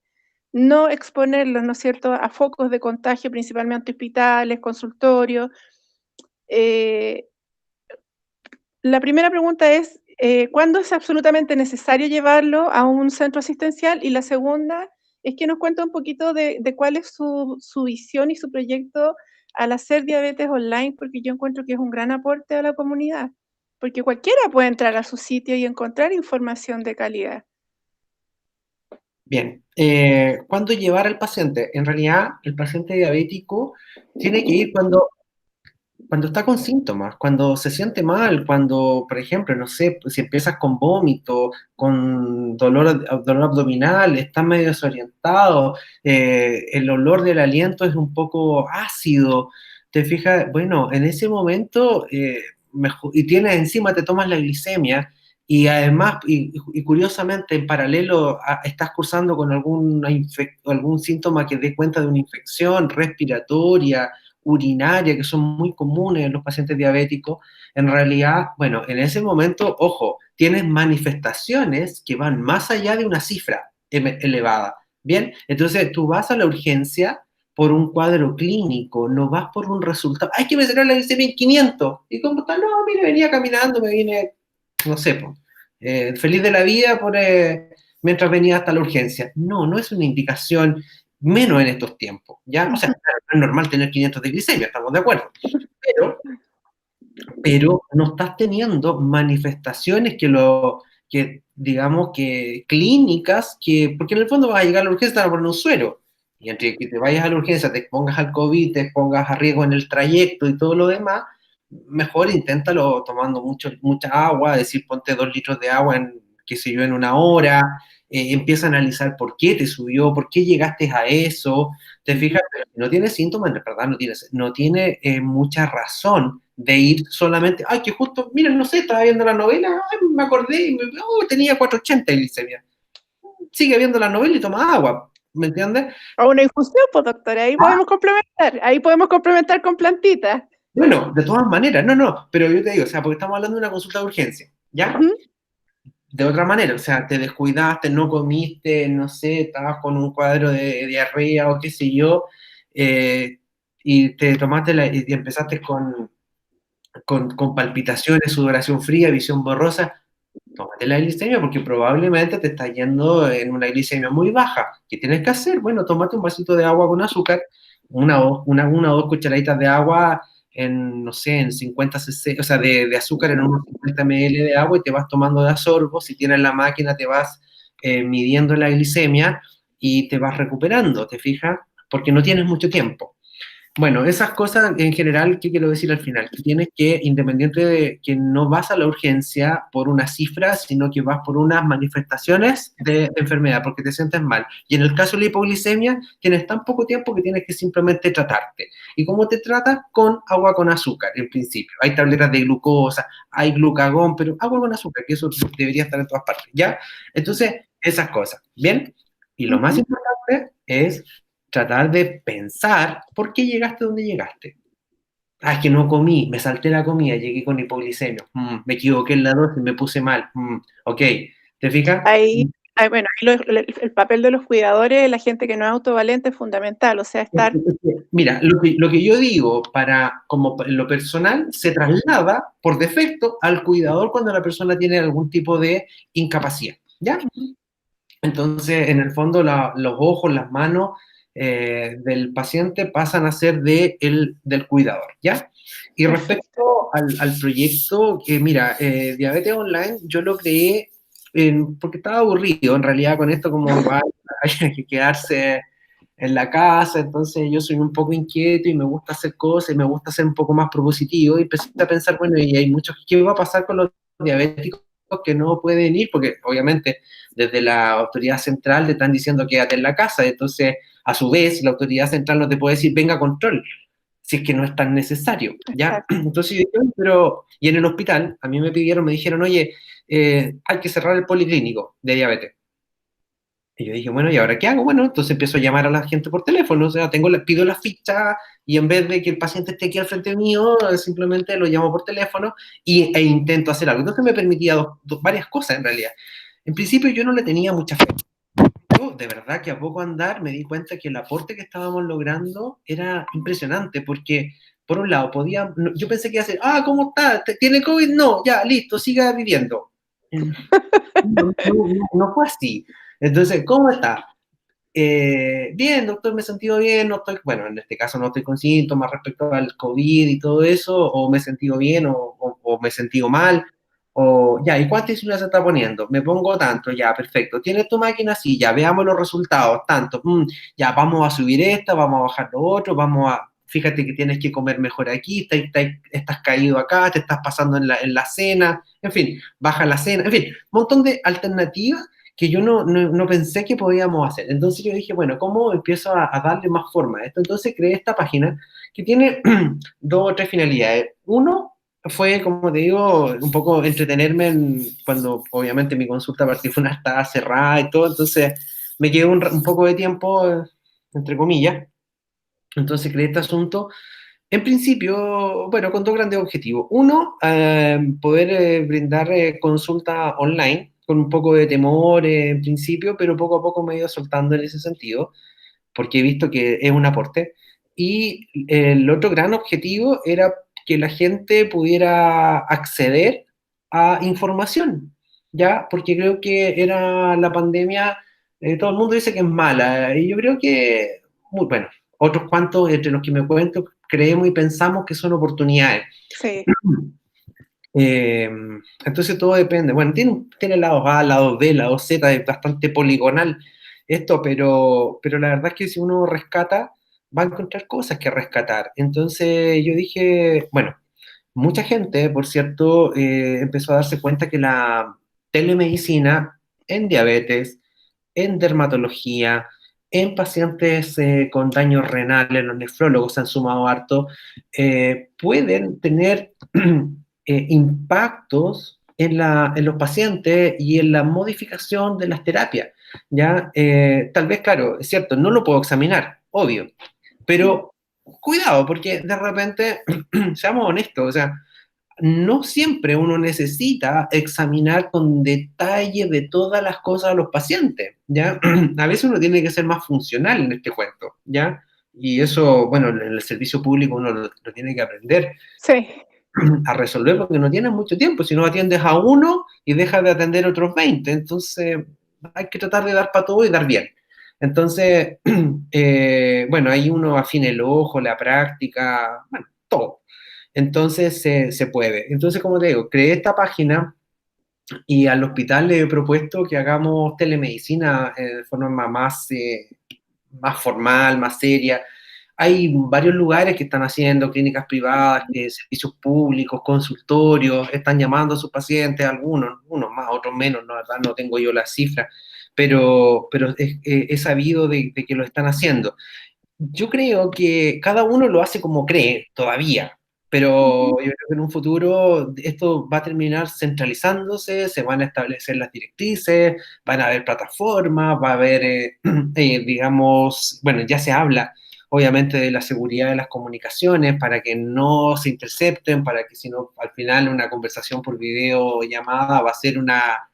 no exponerlos, ¿no es cierto?, a focos de contagio, principalmente hospitales, consultorios. La primera pregunta es, ¿cuándo es absolutamente necesario llevarlo a un centro asistencial? Y la segunda es que nos cuente un poquito de cuál es su visión y su proyecto al hacer diabetes online, porque yo encuentro que es un gran aporte a la comunidad, porque cualquiera puede entrar a su sitio y encontrar información de calidad. Bien, ¿cuándo llevar al paciente? En realidad, el paciente diabético tiene que ir cuando está con síntomas, cuando se siente mal, cuando, por ejemplo, no sé, si empiezas con vómito, con dolor abdominal, estás medio desorientado, el olor del aliento es un poco ácido, te fijas, bueno, en ese momento, y tienes encima, te tomas la glicemia, y además, y curiosamente, en paralelo, estás cursando con algún síntoma que dé cuenta de una infección respiratoria, urinaria, que son muy comunes en los pacientes diabéticos, en realidad, bueno, en ese momento, ojo, tienes manifestaciones que van más allá de una cifra elevada, ¿bien? Entonces, tú vas a la urgencia por un cuadro clínico, no vas por un resultado. ¡Ay, que me salió la glicemia en 500! ¿Y cómo está? No, mire, venía caminando, me vine, no sé, feliz de la vida mientras venía hasta la urgencia. No, no es una indicación, menos en estos tiempos, ¿ya? O sea, claro, no es normal tener 500 de glicemia, estamos de acuerdo. Pero no estás teniendo manifestaciones que digamos, que clínicas, porque en el fondo vas a llegar a la urgencia, te van a poner un suero. Y entre que te vayas a la urgencia, te pongas al COVID, te pongas a riesgo en el trayecto y todo lo demás, mejor inténtalo tomando mucha agua, decir ponte 2 litros de agua en, qué sé yo, en una hora, empieza a analizar por qué te subió, por qué llegaste a eso, te fijas, pero si no tiene síntomas, de verdad no tiene mucha razón de ir solamente, ay, que justo, mira, no sé, estaba viendo la novela, ay, me acordé, tenía 480 de glicemia. Sigue viendo la novela y toma agua, ¿me entiendes? O una infusión, pues doctora, ahí podemos complementar con plantitas. Bueno, de todas maneras, no, pero yo te digo, o sea, porque estamos hablando de una consulta de urgencia, ¿ya? De otra manera, o sea, te descuidaste, no comiste, no sé, estabas con un cuadro de diarrea o qué sé yo, y te tomaste y empezaste con palpitaciones, sudoración fría, visión borrosa, tómate la glicemia porque probablemente te está yendo en una glicemia muy baja. ¿Qué tienes que hacer? Bueno, tómate un vasito de agua con azúcar, una o dos cucharaditas de agua no sé, en 50 cc, o sea, de azúcar en unos 50 ml de agua y te vas tomando de a sorbo. Si tienes la máquina, te vas midiendo la glicemia y te vas recuperando, ¿te fijas? Porque no tienes mucho tiempo. Bueno, esas cosas en general, ¿qué quiero decir al final? Que tienes que, independiente de que no vas a la urgencia por una cifra, sino que vas por unas manifestaciones de enfermedad, porque te sientes mal. Y en el caso de la hipoglicemia, tienes tan poco tiempo que tienes que simplemente tratarte. ¿Y cómo te tratas? Con agua con azúcar, en principio. Hay tabletas de glucosa, hay glucagón, pero agua con azúcar, que eso debería estar en todas partes, ¿ya? Entonces, esas cosas, ¿bien? Y lo más importante es tratar de pensar por qué llegaste donde llegaste. Ah, es que no comí, me salté la comida, llegué con hipoglicemia, me equivoqué en la dosis, me puse mal, ok, ¿te fijas? Bueno, el papel de los cuidadores, la gente que no es autovalente es fundamental, o sea, estar... Mira, lo que yo digo como lo personal se traslada por defecto al cuidador cuando la persona tiene algún tipo de incapacidad, ¿ya? Entonces, en el fondo, los ojos, las manos del paciente pasan a ser del cuidador, ¿ya? Y respecto al proyecto, mira, Diabetes Online, yo lo creé porque estaba aburrido, en realidad, con esto como igual hay que quedarse en la casa, entonces yo soy un poco inquieto y me gusta hacer cosas y me gusta ser un poco más propositivo y empecé a pensar, bueno, y hay muchos, ¿qué va a pasar con los diabéticos que no pueden ir? Porque obviamente desde la autoridad central te están diciendo quédate en la casa, entonces a su vez la autoridad central no te puede decir venga a control, si es que no es tan necesario, ¿ya? Exacto. Entonces yo dije, y en el hospital a mí me dijeron, oye, hay que cerrar el policlínico de diabetes. Y yo dije, bueno, ¿y ahora qué hago? Bueno, entonces empiezo a llamar a la gente por teléfono, o sea, pido la ficha y en vez de que el paciente esté aquí al frente mío, simplemente lo llamo por teléfono e intento hacer algo. Entonces me permitía varias cosas en realidad. En principio yo no le tenía mucha fe. Yo, de verdad que a poco andar me di cuenta que el aporte que estábamos logrando era impresionante, porque por un lado yo pensé que iba a ser, ¿cómo está? ¿Tiene COVID? No, ya, listo, siga viviendo. No fue así. Entonces, ¿cómo está? Bien, doctor, me he sentido bien, no estoy, bueno, en este caso no estoy con síntomas respecto al COVID y todo eso, o me he sentido bien, o me he sentido mal, o ya, ¿y cuánta insulina se está poniendo? Me pongo tanto, ya, perfecto. ¿Tienes tu máquina? Sí, ya, veamos los resultados, tanto, ya, vamos a subir esta, vamos a bajar lo otro, fíjate que tienes que comer mejor aquí, estás caído acá, te estás pasando en la cena, en fin, baja la cena, en fin, un montón de alternativas que yo no pensé que podíamos hacer. Entonces yo dije, bueno, ¿cómo empiezo a darle más forma a esto? Entonces creé esta página que tiene 2 o 3 finalidades. Uno fue, como te digo, un poco entretenerme cuando obviamente mi consulta particular estaba cerrada y todo, entonces me quedé un poco de tiempo, entre comillas. Entonces creé este asunto En principio, bueno, con dos grandes objetivos. Uno, poder brindar consulta online, con un poco de temor en principio, pero poco a poco me he ido soltando en ese sentido, porque he visto que es un aporte. Y el otro gran objetivo era que la gente pudiera acceder a información, ¿ya? Porque creo que era la pandemia, todo el mundo dice que es mala, y yo creo que, muy bueno, otros cuantos entre los que me cuento creemos y pensamos que son oportunidades. Sí. Eh, entonces todo depende. Bueno, tiene lados A, lados B, lados Z, es bastante poligonal esto, pero la verdad es que si uno rescata, va a encontrar cosas que rescatar. Entonces yo dije, bueno, mucha gente, por cierto, empezó a darse cuenta que la telemedicina en diabetes, en dermatología, en pacientes con daños renales, los nefrólogos se han sumado harto, pueden tener impactos en los pacientes y en la modificación de las terapias. ¿Ya? Tal vez, claro, es cierto, no lo puedo examinar, obvio, pero cuidado, porque de repente, seamos honestos, o sea, no siempre uno necesita examinar con detalle de todas las cosas a los pacientes, ¿ya? A veces uno tiene que ser más funcional en este cuento, ¿ya? Y eso, bueno, en el servicio público uno lo tiene que aprender Sí. a resolver porque no tienes mucho tiempo, si no atiendes a uno y dejas de atender a otros 20, entonces hay que tratar de dar para todo y dar bien. Entonces, bueno, ahí uno afina el ojo, la práctica, bueno, todo. Entonces se puede. Entonces, como te digo, creé esta página y al hospital le he propuesto que hagamos telemedicina de forma más formal, más seria. Hay varios lugares que están haciendo clínicas privadas, servicios públicos, consultorios, están llamando a sus pacientes, algunos, unos más, otros menos, no, la verdad no tengo yo las cifras, pero he sabido de que lo están haciendo. Yo creo que cada uno lo hace como cree todavía, pero yo creo que en un futuro esto va a terminar centralizándose, se van a establecer las directrices, van a haber plataformas, va a haber, digamos, bueno, ya se habla obviamente de la seguridad de las comunicaciones para que no se intercepten, para que si no, al final una conversación por videollamada va a ser una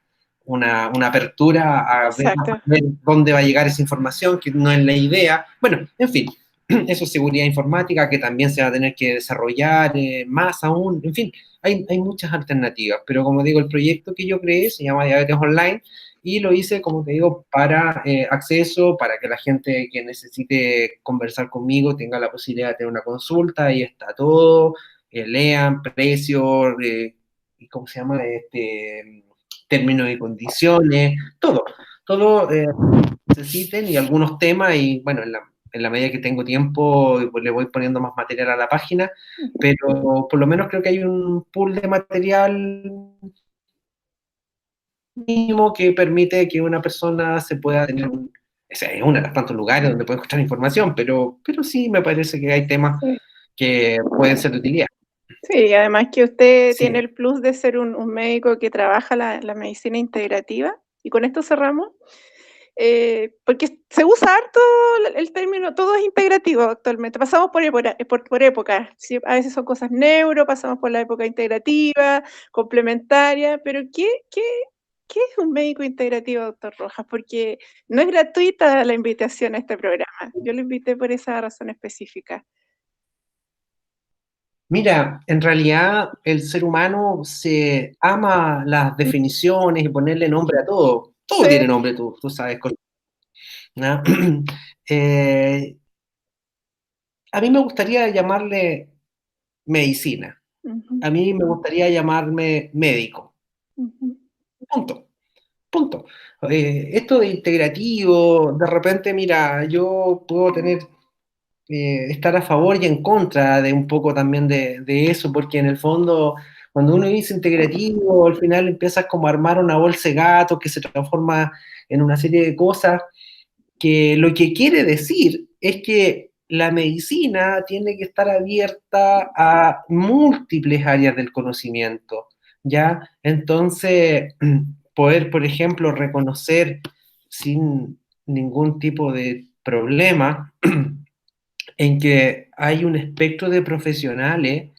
apertura Exacto. a ver dónde va a llegar esa información, que no es la idea. Bueno, en fin, eso es seguridad informática que también se va a tener que desarrollar más aún. En fin, hay muchas alternativas, pero como digo, el proyecto que yo creé se llama Diabetes Online y lo hice, como te digo, para acceso, para que la gente que necesite conversar conmigo tenga la posibilidad de tener una consulta y está todo, lean precios, ¿cómo se llama? Términos y condiciones, todo necesiten y algunos temas y bueno, en la medida que tengo tiempo pues, le voy poniendo más material a la página, pero por lo menos creo que hay un pool de material mínimo que permite que una persona se pueda tener o sea, es uno de los tantos lugares donde puede encontrar información, pero sí me parece que hay temas Sí. que pueden ser de utilidad. Sí, además que usted Sí. tiene el plus de ser un médico que trabaja la medicina integrativa, y con esto cerramos, porque se usa harto el término, todo es integrativo actualmente, pasamos por épocas, ¿sí? A veces son cosas neuro, pasamos por la época integrativa, complementaria, pero ¿qué es un médico integrativo, doctor Rojas? Porque no es gratuita la invitación a este programa, yo lo invité por esa razón específica. Mira, en realidad el ser humano se ama las definiciones y ponerle nombre a todo. Todo Sí. tiene nombre, tú sabes. ¿No? Eh, a mí me gustaría llamarle medicina. Ujú, A mí me gustaría llamarme médico. ujú. Punto. Punto. Esto de integrativo, de repente, mira, yo puedo estar a favor y en contra de un poco también de eso, porque en el fondo, cuando uno dice integrativo, al final empiezas como a armar una bolsa de gatos que se transforma en una serie de cosas que lo que quiere decir es que la medicina tiene que estar abierta a múltiples áreas del conocimiento, ¿ya? Entonces, poder, por ejemplo, reconocer sin ningún tipo de problema en que hay un espectro de profesionales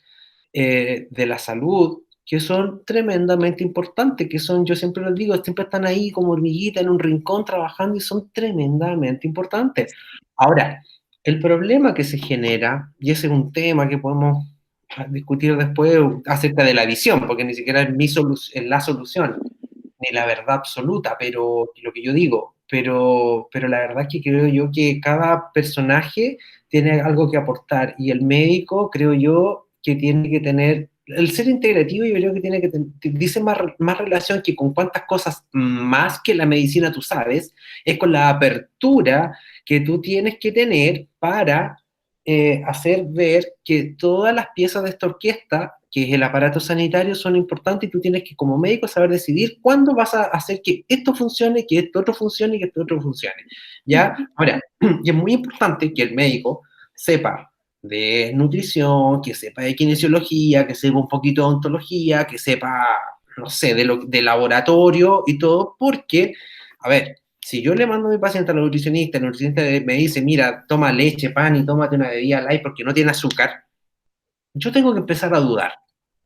de la salud que son tremendamente importantes, que son, yo siempre lo digo, siempre están ahí como hormiguitas en un rincón trabajando y son tremendamente importantes. Ahora, el problema que se genera, y ese es un tema que podemos discutir después acerca de la visión, porque ni siquiera es la solución, ni la verdad absoluta, pero lo que yo digo, pero la verdad es que creo yo que cada personaje tiene algo que aportar y el médico creo yo que tiene que tener, el ser integrativo yo creo que tiene que dice más relación que con cuántas cosas más que la medicina tú sabes, es con la apertura que tú tienes que tener para hacer ver que todas las piezas de esta orquesta, que es el aparato sanitario, son importantes y tú tienes que como médico saber decidir cuándo vas a hacer que esto funcione, que esto otro funcione y que esto otro funcione. ¿Ya? Ahora, y es muy importante que el médico sepa de nutrición, que sepa de kinesiología, que sepa un poquito de ontología, que sepa, no sé, de laboratorio y todo, porque, a ver, si yo le mando a mi paciente a la nutricionista, el nutricionista me dice, mira, toma leche, pan y tómate una bebida light porque no tiene azúcar, yo tengo que empezar a dudar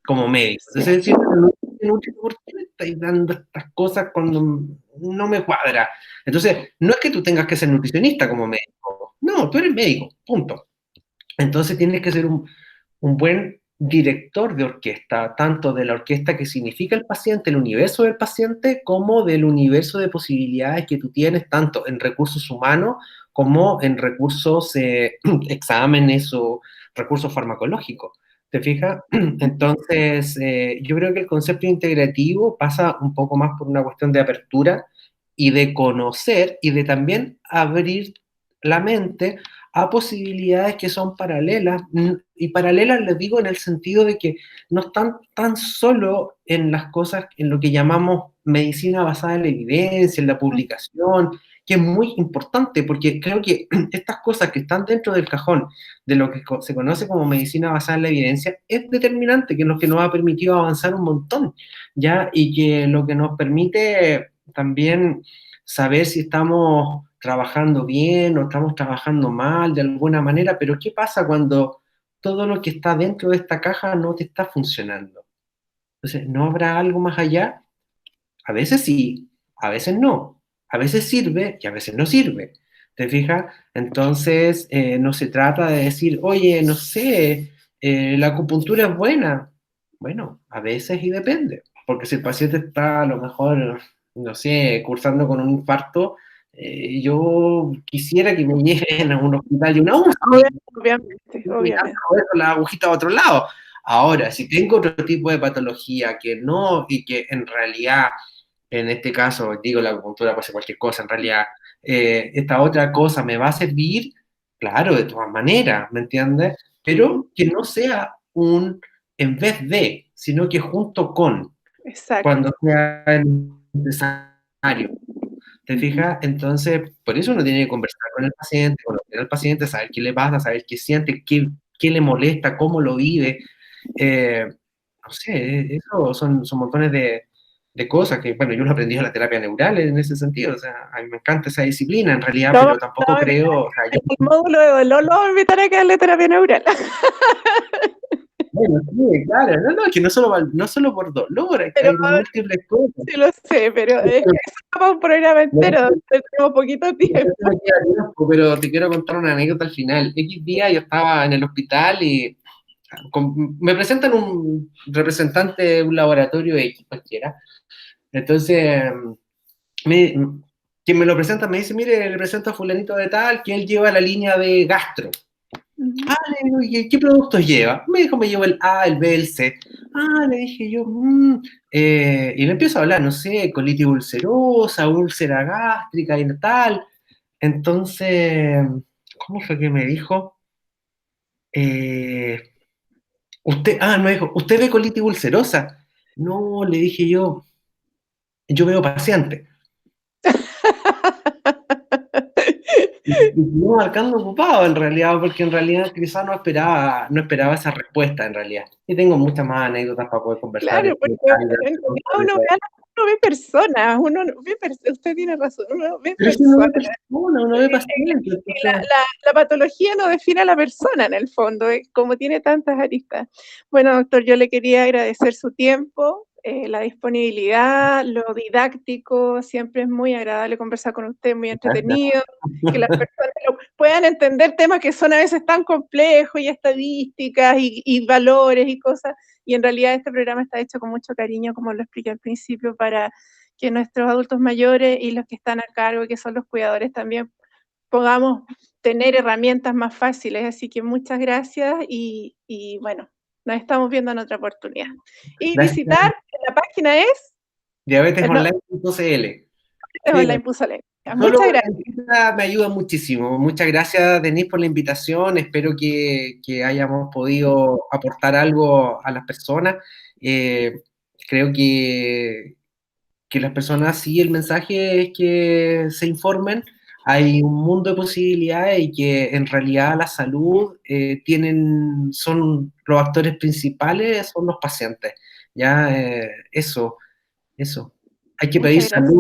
como médico. Entonces, decir, ¿por qué me estáis dando estas cosas cuando no me cuadra? Entonces, no es que tú tengas que ser nutricionista como médico, no, tú eres médico, punto. Entonces tienes que ser un buen director de orquesta, tanto de la orquesta que significa el paciente, el universo del paciente, como del universo de posibilidades que tú tienes, tanto en recursos humanos como en recursos, exámenes o recursos farmacológicos. ¿Te fijas? Entonces, yo creo que el concepto integrativo pasa un poco más por una cuestión de apertura y de conocer y de también abrir la mente a posibilidades que son paralelas, y paralelas les digo en el sentido de que no están tan solo en las cosas, en lo que llamamos medicina basada en la evidencia, en la publicación, que es muy importante, porque creo que estas cosas que están dentro del cajón de lo que se conoce como medicina basada en la evidencia es determinante, que es lo que nos ha permitido avanzar un montón, ¿ya? Y que lo que nos permite también saber si estamos trabajando bien o estamos trabajando mal de alguna manera, pero ¿qué pasa cuando todo lo que está dentro de esta caja no te está funcionando? Entonces, ¿no habrá algo más allá? A veces sí, a veces no. A veces sirve y a veces no sirve. ¿Te fijas? Entonces, no se trata de decir, oye, no sé, la acupuntura es buena. Bueno, a veces y depende. Porque si el paciente está a lo mejor, no sé, cursando con un infarto, yo quisiera que me lleguen a un hospital y una UCI. Obviamente. La agujita a otro lado. Ahora, si tengo otro tipo de patología que no, y que en realidad en este caso, digo, la acupuntura puede ser cualquier cosa, en realidad, esta otra cosa me va a servir, claro, de todas maneras, ¿me entiendes? Pero que no sea un en vez de, sino que junto con, Exacto. cuando sea necesario. ¿Te fijas? Entonces, por eso uno tiene que conversar con el paciente, conocer al paciente, saber qué le pasa, saber qué siente, qué le molesta, cómo lo vive. No sé, eso son montones de cosas que, bueno, yo lo aprendí en la terapia neural en ese sentido, o sea, a mí me encanta esa disciplina en realidad, pero tampoco creo, o sea, el módulo de dolor lo voy a invitar a que hable terapia neural. Bueno, sí, claro, no, que no solo por dolor, hay múltiples cosas. Sí lo sé, pero es que eso es para un programa entero, tenemos poquito tiempo. Pero te quiero contar una anécdota al final. X día yo estaba en el hospital y me presentan un representante de un laboratorio X cualquiera. Entonces, quien me lo presenta me dice, mire, le presento a fulanito de tal, que él lleva la línea de gastro. Ah, le digo, ¿y qué productos lleva? Me dijo, me llevo el A, el B, el C. Ah, le dije yo, y le empiezo a hablar, no sé, colitis ulcerosa, úlcera gástrica y tal. Entonces, ¿cómo fue que me dijo? Me dijo, ¿usted ve colitis ulcerosa? No, le dije yo veo paciente. Y estuvo marcando ocupado en realidad, porque en realidad quizás no esperaba esa respuesta en realidad. Y tengo muchas más anécdotas para poder conversar. Claro, porque uno ve a ve personas, usted tiene razón, uno ve Pero si uno ve personas. personas, uno ve pacientes, entonces... La patología no define a la persona en el fondo, como tiene tantas aristas. Bueno, doctor, yo le quería agradecer su tiempo, la disponibilidad, lo didáctico, siempre es muy agradable conversar con usted, muy entretenido, que las personas puedan entender temas que son a veces tan complejos y estadísticas y valores y cosas, y en realidad este programa está hecho con mucho cariño, como lo expliqué al principio, para que nuestros adultos mayores y los que están a cargo, que son los cuidadores también, podamos tener herramientas más fáciles. Así que muchas gracias y bueno, nos estamos viendo en otra oportunidad. Y Gracias. visitar, la página es diabetesonline.cl. online.cl. Solo Muchas gracias. me ayuda muchísimo. Muchas gracias, Denise, por la invitación. Espero que hayamos podido aportar algo a las personas. Creo que las personas, sí, el mensaje es que se informen. Hay un mundo de posibilidades y que en realidad la salud son los actores principales, son los pacientes. Ya, eso. Hay que pedir Muchas gracias. salud.